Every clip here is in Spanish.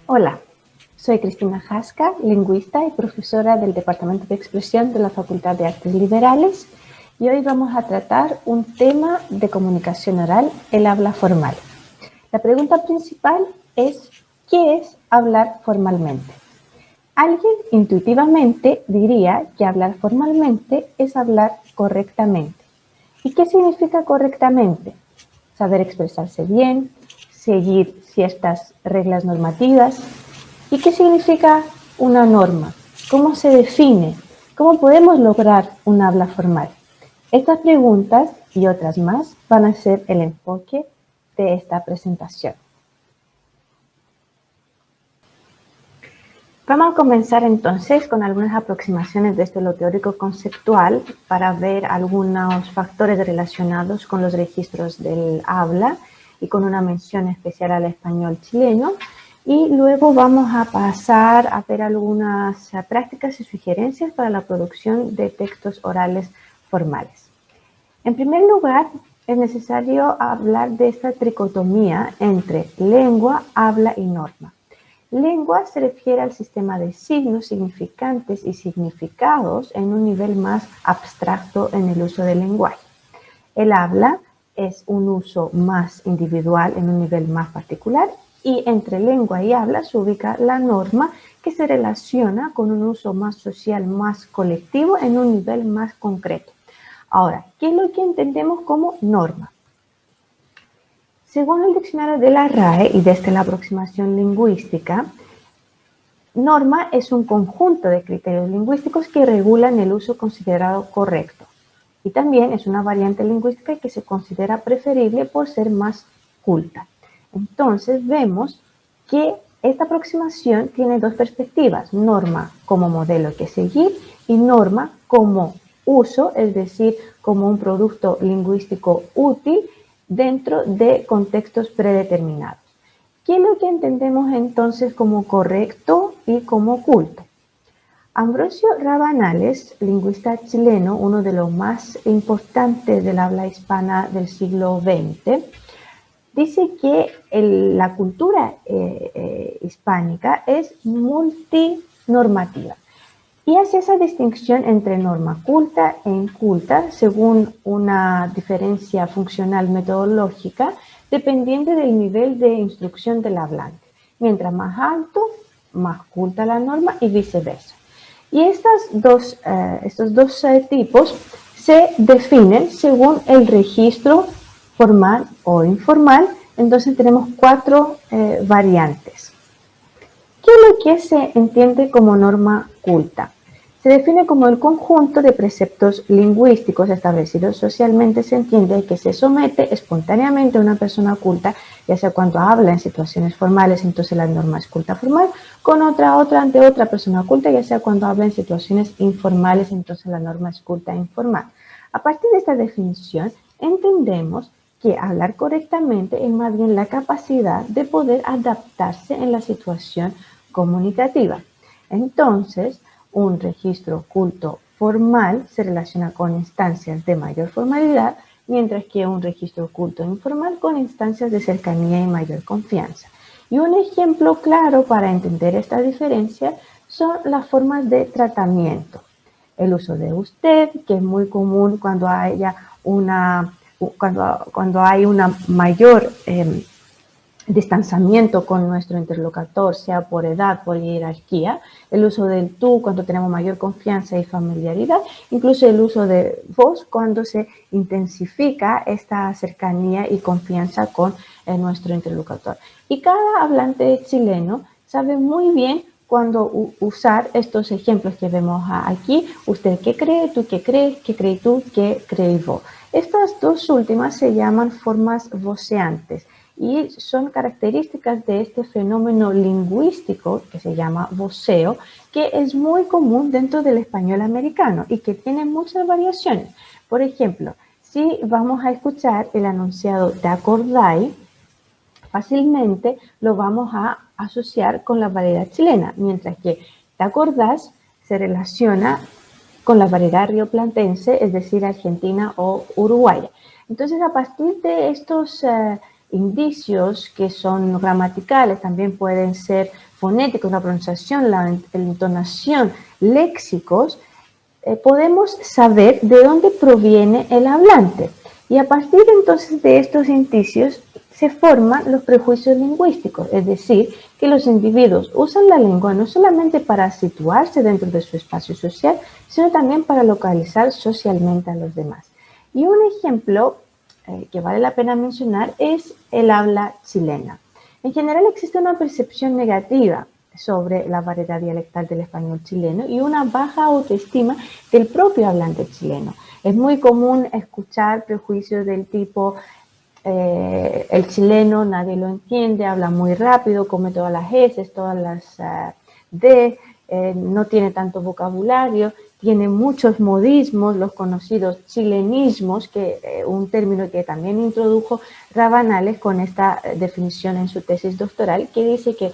Hola, soy Cristina Jasca, lingüista y profesora del Departamento de Expresión de la Facultad de Artes Liberales, y hoy vamos a tratar un tema de comunicación oral, el habla formal. La pregunta principal es, ¿qué es hablar formalmente? Alguien intuitivamente diría que hablar formalmente es hablar correctamente. ¿Y qué significa correctamente? Saber expresarse bien, seguir ciertas reglas normativas. ¿Y qué significa una norma? ¿Cómo se define? ¿Cómo podemos lograr un habla formal? Estas preguntas y otras más van a ser el enfoque de esta presentación. Vamos a comenzar entonces con algunas aproximaciones desde lo teórico conceptual para ver algunos factores relacionados con los registros del habla y con una mención especial al español chileno. Y luego vamos a pasar a ver algunas prácticas y sugerencias para la producción de textos orales formales. En primer lugar, es necesario hablar de esta tricotomía entre lengua, habla y norma. Lengua se refiere al sistema de signos, significantes y significados en un nivel más abstracto en el uso del lenguaje. El habla es un uso más individual en un nivel más particular, y entre lengua y habla se ubica la norma, que se relaciona con un uso más social, más colectivo en un nivel más concreto. Ahora, ¿qué es lo que entendemos como norma? Según el diccionario de la RAE y desde la aproximación lingüística, norma es un conjunto de criterios lingüísticos que regulan el uso considerado correcto. Y también es una variante lingüística que se considera preferible por ser más culta. Entonces vemos que esta aproximación tiene dos perspectivas: norma como modelo que seguir y norma como uso, es decir, como un producto lingüístico útil dentro de contextos predeterminados. ¿Qué es lo que entendemos entonces como correcto y como culto? Ambrosio Rabanales, lingüista chileno, uno de los más importantes del habla hispana del siglo XX, dice que la cultura hispánica es multinormativa y hace esa distinción entre norma culta e inculta según una diferencia funcional metodológica dependiente del nivel de instrucción del hablante. Mientras más alto, más culta la norma y viceversa. Y estos dos tipos se definen según el registro formal o informal. Entonces tenemos cuatro variantes. ¿Qué es lo que se entiende como norma culta? Se define como el conjunto de preceptos lingüísticos establecidos socialmente, se entiende, que se somete espontáneamente a una persona culta, ya sea cuando habla en situaciones formales, entonces la norma es culta formal, con otra ante otra persona culta, ya sea cuando habla en situaciones informales, entonces la norma es culta informal. A partir de esta definición, entendemos que hablar correctamente es más bien la capacidad de poder adaptarse en la situación comunicativa. Entonces, un registro culto formal se relaciona con instancias de mayor formalidad, mientras que un registro culto informal con instancias de cercanía y mayor confianza. Y un ejemplo claro para entender esta diferencia son las formas de tratamiento. El uso de usted, que es muy común cuando haya cuando hay una mayor distanciamiento con nuestro interlocutor, sea por edad, por jerarquía, el uso del tú cuando tenemos mayor confianza y familiaridad, incluso el uso de vos cuando se intensifica esta cercanía y confianza con nuestro interlocutor. Y cada hablante chileno sabe muy bien cuando usar estos ejemplos que vemos aquí. Usted qué cree, tú qué crees, qué crees tú, qué crees vos. Estas dos últimas se llaman formas voceantes y son características de este fenómeno lingüístico que se llama voceo, que es muy común dentro del español americano y que tiene muchas variaciones. Por ejemplo, si vamos a escuchar el enunciado "te acordáis", fácilmente lo vamos a asociar con la variedad chilena, mientras que ¿Te acordás? Se relaciona con la variedad rioplatense, es decir, argentina o uruguaya. Entonces, a partir de estos indicios que son gramaticales, también pueden ser fonéticos, la pronunciación, la entonación, léxicos, podemos saber de dónde proviene el hablante. Y a partir entonces de estos indicios se forman los prejuicios lingüísticos, es decir, que los individuos usan la lengua no solamente para situarse dentro de su espacio social, sino también para localizar socialmente a los demás. Y un ejemplo que vale la pena mencionar es el habla chilena. En general existe una percepción negativa sobre la variedad dialectal del español chileno y una baja autoestima del propio hablante chileno. Es muy común escuchar prejuicios del tipo el chileno nadie lo entiende, habla muy rápido, come todas las S, todas las D, no tiene tanto vocabulario, tiene muchos modismos, los conocidos chilenismos, que un término que también introdujo Rabanales con esta definición en su tesis doctoral, que dice que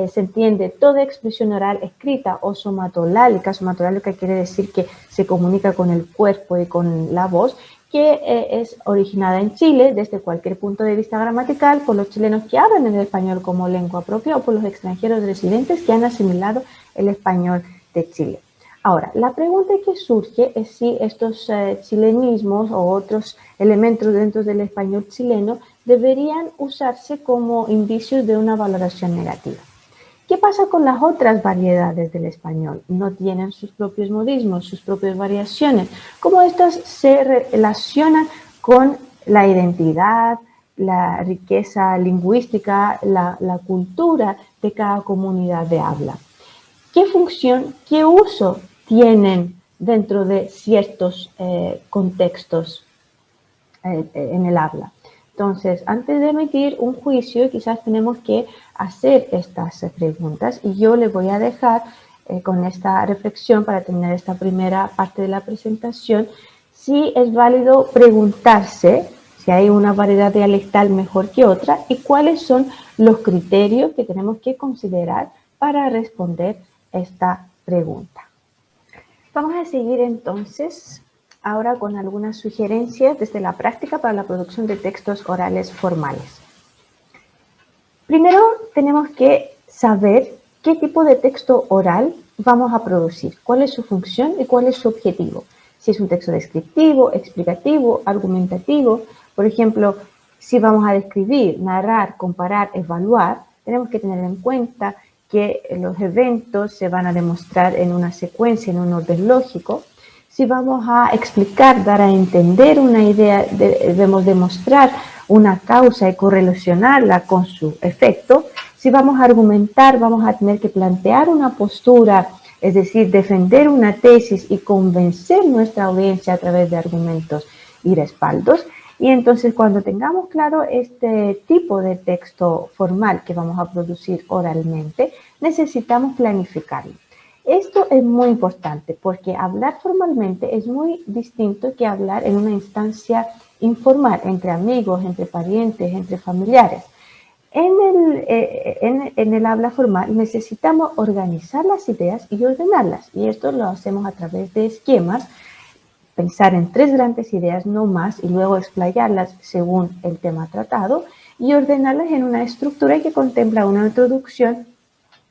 se entiende toda expresión oral escrita o somatolálica, somatolálica quiere decir que se comunica con el cuerpo y con la voz, que es originada en Chile desde cualquier punto de vista gramatical por los chilenos que hablan el español como lengua propia o por los extranjeros residentes que han asimilado el español de Chile. Ahora, la pregunta que surge es si estos chilenismos o otros elementos dentro del español chileno deberían usarse como indicios de una valoración negativa. ¿Qué pasa con las otras variedades del español? No tienen sus propios modismos, sus propias variaciones. ¿Cómo estas se relacionan con la identidad, la riqueza lingüística, la cultura de cada comunidad de habla? ¿Qué función, qué uso tienen dentro de ciertos contextos en el habla? Entonces, antes de emitir un juicio, quizás tenemos que hacer estas preguntas y yo les voy a dejar con esta reflexión para terminar esta primera parte de la presentación, si es válido preguntarse si hay una variedad dialectal mejor que otra y cuáles son los criterios que tenemos que considerar para responder esta pregunta. Vamos a seguir entonces ahora con algunas sugerencias desde la práctica para la producción de textos orales formales. Primero tenemos que saber qué tipo de texto oral vamos a producir, cuál es su función y cuál es su objetivo. Si es un texto descriptivo, explicativo, argumentativo, por ejemplo, si vamos a describir, narrar, comparar, evaluar, tenemos que tener en cuenta que los eventos se van a demostrar en una secuencia, en un orden lógico. Si vamos a explicar, dar a entender una idea, debemos demostrar una causa y correlacionarla con su efecto. Si vamos a argumentar, vamos a tener que plantear una postura, es decir, defender una tesis y convencer nuestra audiencia a través de argumentos y respaldos. Y entonces cuando tengamos claro este tipo de texto formal que vamos a producir oralmente, necesitamos planificarlo. Esto es muy importante porque hablar formalmente es muy distinto que hablar en una instancia informal, entre amigos, entre parientes, entre familiares. En el habla formal necesitamos organizar las ideas y ordenarlas, y esto lo hacemos a través de esquemas, pensar en 3 grandes ideas, no más, y luego explayarlas según el tema tratado y ordenarlas en una estructura que contempla una introducción,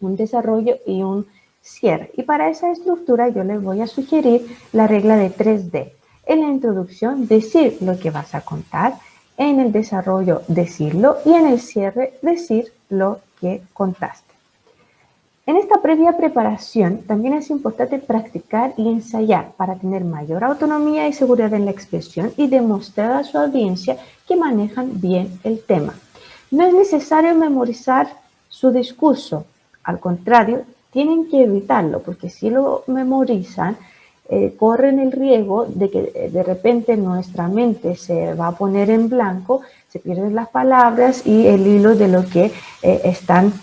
un desarrollo y un cierre. Y para esa estructura yo les voy a sugerir la regla de 3D. En la introducción, decir lo que vas a contar. En el desarrollo, decirlo. Y en el cierre, decir lo que contaste. En esta previa preparación también es importante practicar y ensayar para tener mayor autonomía y seguridad en la expresión y demostrar a su audiencia que manejan bien el tema. No es necesario memorizar su discurso, al contrario, tienen que evitarlo porque si lo memorizan, corren el riesgo de que de repente nuestra mente se va a poner en blanco, se pierden las palabras y el hilo de lo que están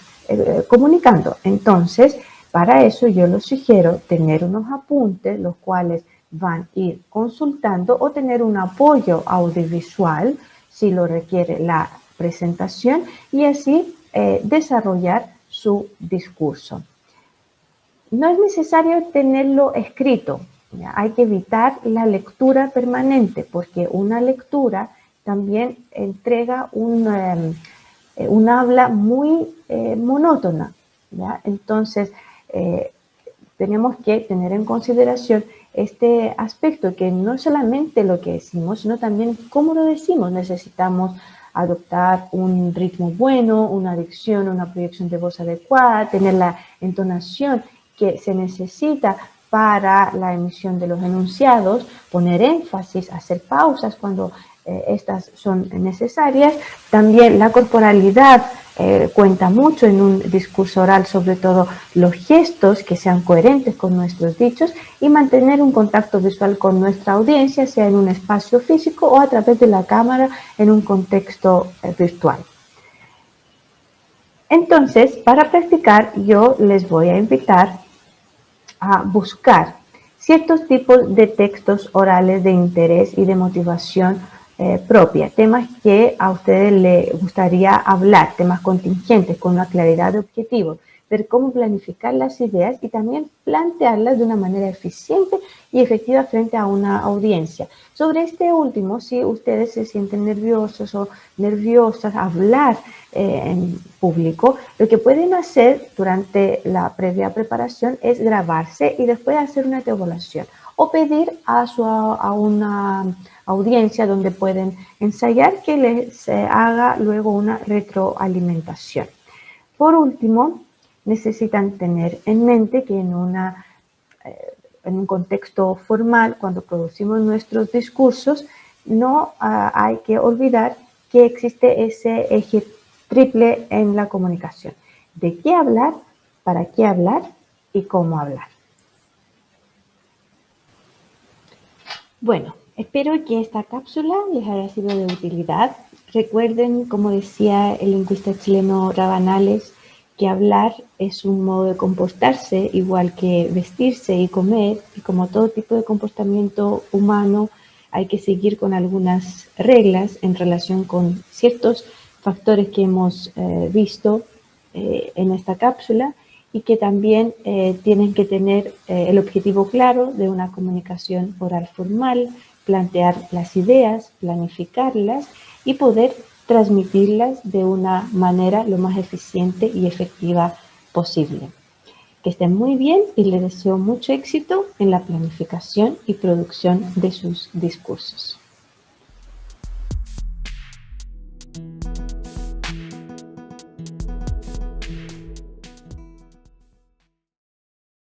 comunicando. Entonces, para eso yo les sugiero tener unos apuntes, los cuales van a ir consultando o tener un apoyo audiovisual, si lo requiere la presentación, y así desarrollar su discurso. No es necesario tenerlo escrito, ¿ya? Hay que evitar la lectura permanente, porque una lectura también entrega un habla muy monótona, ¿ya? Entonces, tenemos que tener en consideración este aspecto, que no solamente lo que decimos, sino también cómo lo decimos. Necesitamos adoptar un ritmo bueno, una dicción, una proyección de voz adecuada, tener la entonación que se necesita para la emisión de los enunciados, poner énfasis, hacer pausas cuando estas son necesarias. También la corporalidad cuenta mucho en un discurso oral, sobre todo los gestos que sean coherentes con nuestros dichos y mantener un contacto visual con nuestra audiencia, sea en un espacio físico o a través de la cámara en un contexto virtual. Entonces, para practicar, yo les voy a invitar a buscar ciertos tipos de textos orales de interés y de motivación propia, temas que a ustedes les gustaría hablar, temas contingentes con una claridad de objetivos, ver cómo planificar las ideas y también plantearlas de una manera eficiente y efectiva frente a una audiencia. Sobre este último, si ustedes se sienten nerviosos o nerviosas a hablar en público, lo que pueden hacer durante la previa preparación es grabarse y después hacer una evaluación o pedir a una audiencia donde pueden ensayar que les haga luego una retroalimentación. Por último, necesitan tener en mente que en un contexto formal, cuando producimos nuestros discursos, no hay que olvidar que existe ese eje triple en la comunicación. ¿De qué hablar? ¿Para qué hablar? ¿Y cómo hablar? Bueno, espero que esta cápsula les haya sido de utilidad. Recuerden, como decía el lingüista chileno Rabanales, que hablar es un modo de comportarse, igual que vestirse y comer, y como todo tipo de comportamiento humano, hay que seguir con algunas reglas en relación con ciertos factores que hemos visto en esta cápsula y que también tienen que tener el objetivo claro de una comunicación oral formal, plantear las ideas, planificarlas y poder transmitirlas de una manera lo más eficiente y efectiva posible. Que estén muy bien y les deseo mucho éxito en la planificación y producción de sus discursos.